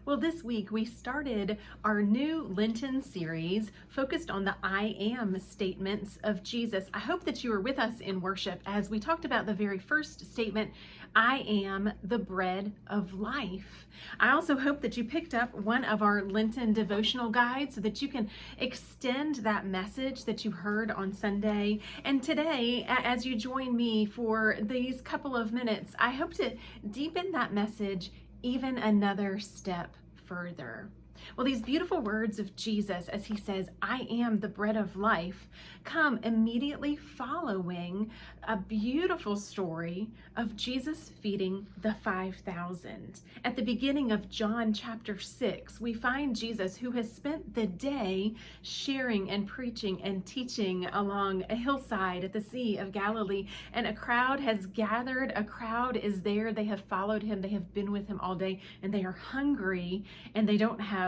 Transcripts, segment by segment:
Well, this week we started our new Lenten series focused on the I am statements of Jesus. I hope that you were with us in worship as we talked about the very first statement, I am the bread of life. I also hope that you picked up one of our Lenten devotional guides so that you can extend that message that you heard on Sunday. And today, as you join me for these couple of minutes, I hope to deepen that message even another step further. Well, these beautiful words of Jesus as he says, I am the bread of life, come immediately following a beautiful story of Jesus feeding the 5,000. At the beginning of John chapter 6, we find Jesus who has spent the day sharing and preaching and teaching along a hillside at the Sea of Galilee, and a crowd has gathered. A crowd is there. They have followed him. They have been with him all day, and they are hungry, and they don't have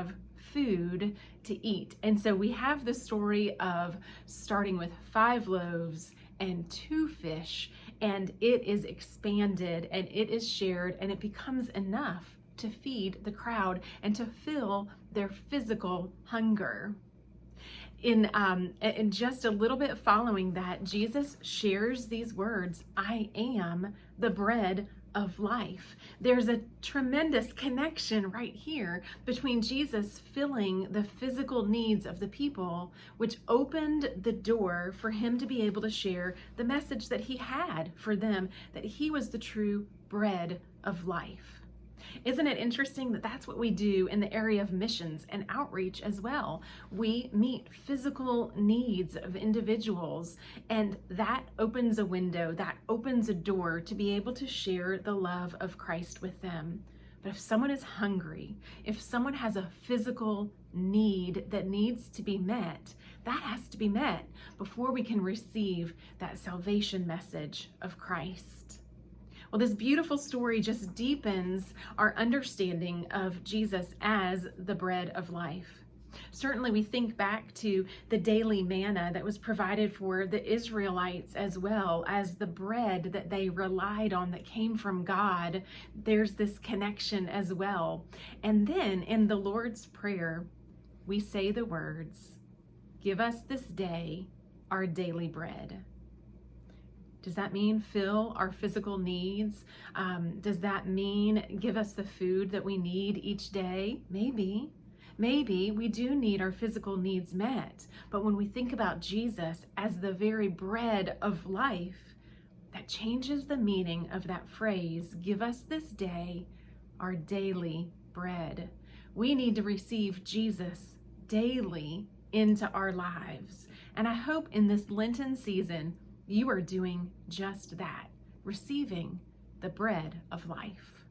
food to eat. And so we have the story of starting with 5 loaves and 2 fish, and it is expanded and it is shared, and it becomes enough to feed the crowd and to fill their physical hunger. In just a little bit following that, Jesus shares these words, I am the bread of life. There's a tremendous connection right here between Jesus filling the physical needs of the people, which opened the door for him to be able to share the message that he had for them, that he was the true bread of life. Isn't it interesting that that's what we do in the area of missions and outreach as well? We meet physical needs of individuals, and that opens a window, that opens a door to be able to share the love of Christ with them. But if someone is hungry, if someone has a physical need that needs to be met, that has to be met before we can receive that salvation message of Christ. Well, this beautiful story just deepens our understanding of Jesus as the bread of life. Certainly, we think back to the daily manna that was provided for the Israelites as well as the bread that they relied on that came from God. There's this connection as well. And then in the Lord's Prayer, we say the words, give us this day our daily bread. Does that mean fill our physical needs? Does that mean give us the food that we need each day? Maybe. Maybe we do need our physical needs met. But when we think about Jesus as the very bread of life, that changes the meaning of that phrase, give us this day our daily bread. We need to receive Jesus daily into our lives. And I hope in this Lenten season, you are doing just that, receiving the bread of life.